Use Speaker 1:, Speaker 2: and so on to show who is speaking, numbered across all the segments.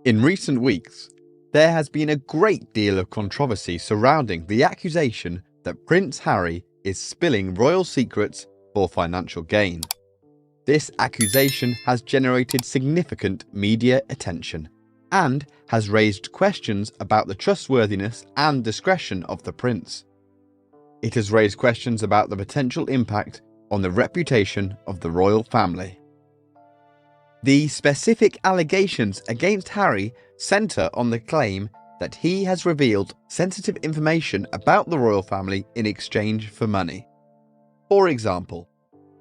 Speaker 1: In recent weeks, there has been a great deal of controversy surrounding the accusation that Prince Harry is spilling royal secrets for financial gain. This accusation has generated significant media attention and has raised questions about the trustworthiness and discretion of the prince. It has raised questions about the potential impact on the reputation of the royal family. The specific allegations against Harry centre on the claim that he has revealed sensitive information about the royal family in exchange for money. For example,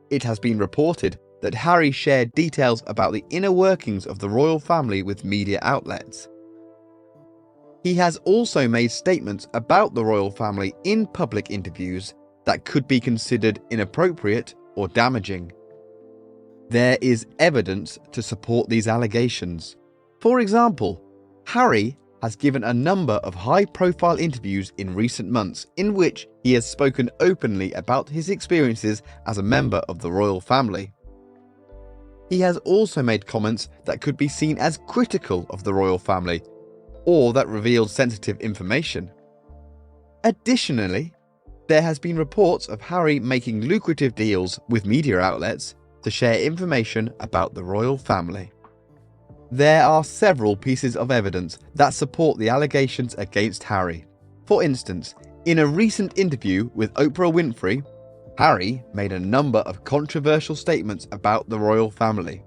Speaker 1: it has been reported that Harry shared details about the inner workings of the royal family with media outlets. He has also made statements about the royal family in public interviews that could be considered inappropriate or damaging. There is evidence to support these allegations. For example, Harry has given a number of high-profile interviews in recent months in which he has spoken openly about his experiences as a member of the royal family. He has also made comments that could be seen as critical of the royal family or that revealed sensitive information. Additionally, there has been reports of Harry making lucrative deals with media outlets to share information about the royal family. There are several pieces of evidence that support the allegations against Harry. For instance, in a recent interview with Oprah Winfrey, Harry made a number of controversial statements about the royal family.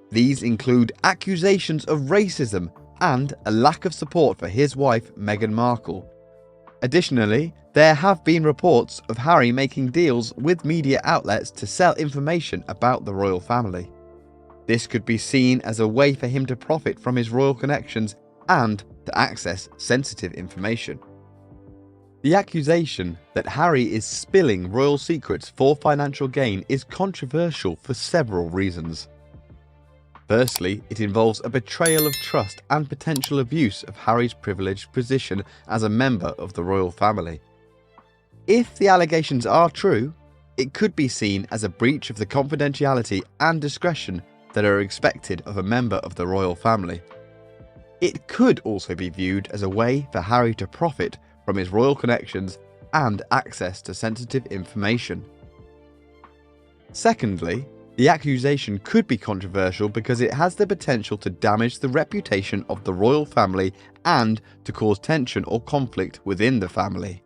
Speaker 1: These include accusations of racism and a lack of support for his wife Meghan Markle. Additionally, there have been reports of Harry making deals with media outlets to sell information about the royal family. This could be seen as a way for him to profit from his royal connections and to access sensitive information. The accusation that Harry is spilling royal secrets for financial gain is controversial for several reasons. Firstly, it involves a betrayal of trust and potential abuse of Harry's privileged position as a member of the royal family. If the allegations are true, it could be seen as a breach of the confidentiality and discretion that are expected of a member of the royal family. It could also be viewed as a way for Harry to profit from his royal connections and access to sensitive information. Secondly, the accusation could be controversial because it has the potential to damage the reputation of the royal family and to cause tension or conflict within the family.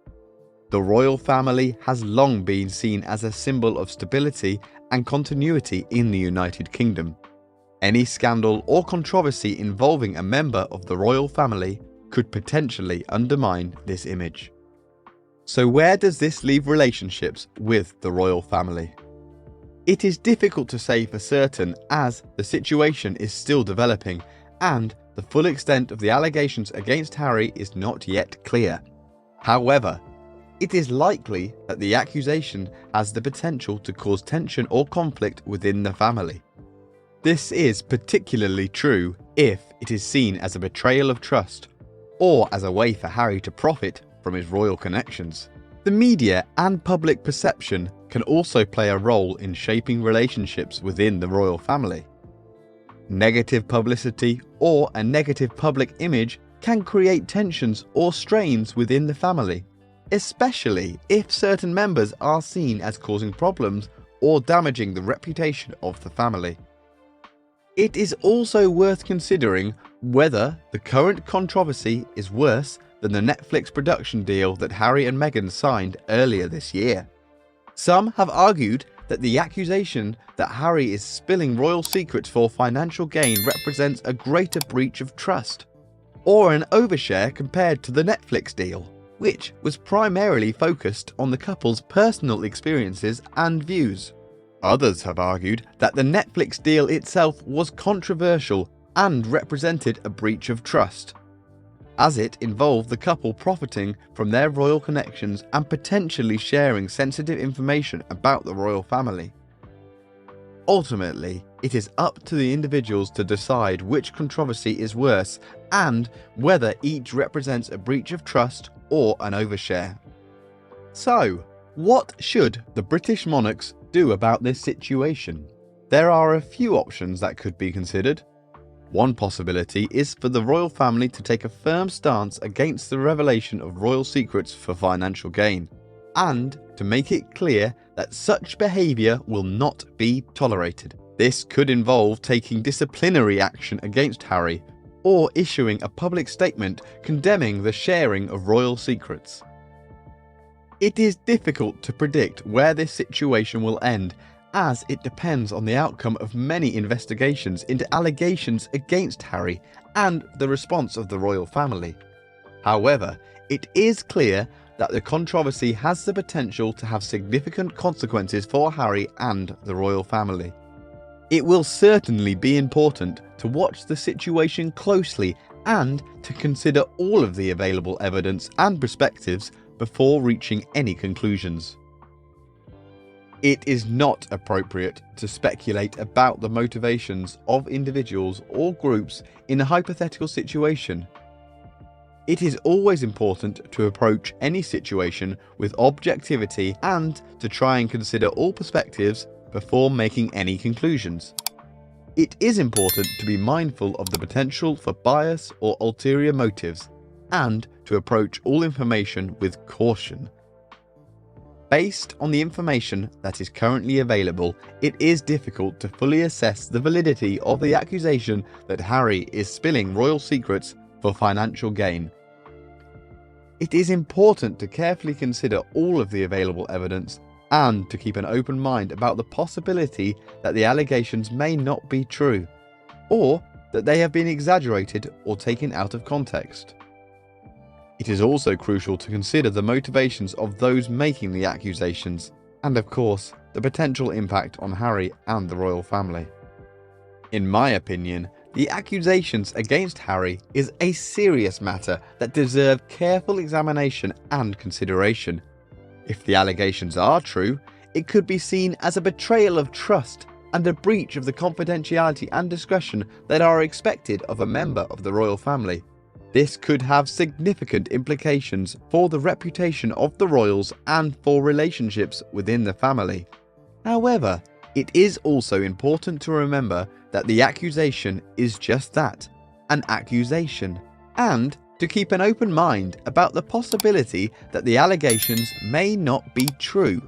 Speaker 1: The royal family has long been seen as a symbol of stability and continuity in the United Kingdom. Any scandal or controversy involving a member of the royal family could potentially undermine this image. So where does this leave relationships with the royal family? It is difficult to say for certain as the situation is still developing and the full extent of the allegations against Harry is not yet clear. However, it is likely that the accusation has the potential to cause tension or conflict within the family. This is particularly true if it is seen as a betrayal of trust or as a way for Harry to profit from his royal connections. The media and public perception can also play a role in shaping relationships within the royal family. Negative publicity or a negative public image can create tensions or strains within the family, especially if certain members are seen as causing problems or damaging the reputation of the family. It is also worth considering whether the current controversy is worse than the Netflix production deal that Harry and Meghan signed earlier this year. Some have argued that the accusation that Harry is spilling royal secrets for financial gain represents a greater breach of trust, or an overshare compared to the Netflix deal, which was primarily focused on the couple's personal experiences and views. Others have argued that the Netflix deal itself was controversial and represented a breach of trust, as it involved the couple profiting from their royal connections and potentially sharing sensitive information about the royal family. Ultimately, it is up to the individuals to decide which controversy is worse and whether each represents a breach of trust or an overshare. So, what should the British monarchs do about this situation? There are a few options that could be considered. One possibility is for the royal family to take a firm stance against the revelation of royal secrets for financial gain, and to make it clear that such behaviour will not be tolerated. This could involve taking disciplinary action against Harry, or issuing a public statement condemning the sharing of royal secrets. It is difficult to predict where this situation will end, as it depends on the outcome of many investigations into allegations against Harry and the response of the royal family. However, it is clear that the controversy has the potential to have significant consequences for Harry and the royal family. It will certainly be important to watch the situation closely and to consider all of the available evidence and perspectives before reaching any conclusions. It is not appropriate to speculate about the motivations of individuals or groups in a hypothetical situation. It is always important to approach any situation with objectivity and to try and consider all perspectives before making any conclusions. It is important to be mindful of the potential for bias or ulterior motives, and to approach all information with caution. Based on the information that is currently available, it is difficult to fully assess the validity of the accusation that Harry is spilling royal secrets for financial gain. It is important to carefully consider all of the available evidence and to keep an open mind about the possibility that the allegations may not be true, or that they have been exaggerated or taken out of context. It is also crucial to consider the motivations of those making the accusations, and of course, the potential impact on Harry and the royal family. In my opinion, the accusations against Harry is a serious matter that deserves careful examination and consideration. If the allegations are true, it could be seen as a betrayal of trust and a breach of the confidentiality and discretion that are expected of a member of the royal family. This could have significant implications for the reputation of the royals and for relationships within the family. However, it is also important to remember that the accusation is just that, an accusation, and to keep an open mind about the possibility that the allegations may not be true.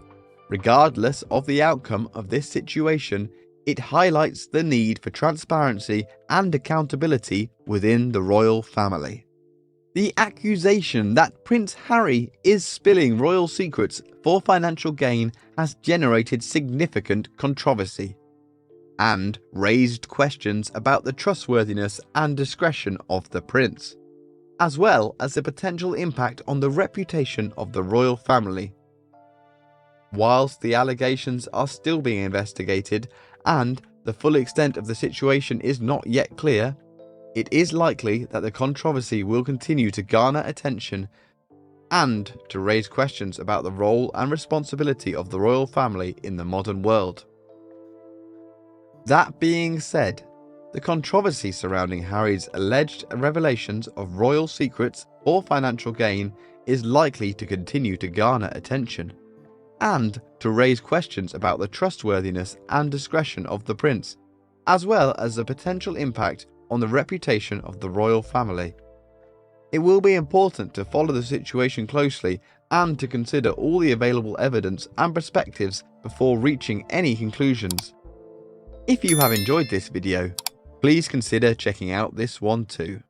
Speaker 1: Regardless of the outcome of this situation, it highlights the need for transparency and accountability within the royal family. The accusation that Prince Harry is spilling royal secrets for financial gain has generated significant controversy and raised questions about the trustworthiness and discretion of the prince, as well as the potential impact on the reputation of the royal family. Whilst the allegations are still being investigated and the full extent of the situation is not yet clear, it is likely that the controversy will continue to garner attention and to raise questions about the role and responsibility of the royal family in the modern world. That being said, the controversy surrounding Harry's alleged revelations of royal secrets for financial gain is likely to continue to garner attention and to raise questions about the trustworthiness and discretion of the prince, as well as the potential impact on the reputation of the royal family. It will be important to follow the situation closely and to consider all the available evidence and perspectives before reaching any conclusions. If you have enjoyed this video, please consider checking out this one too.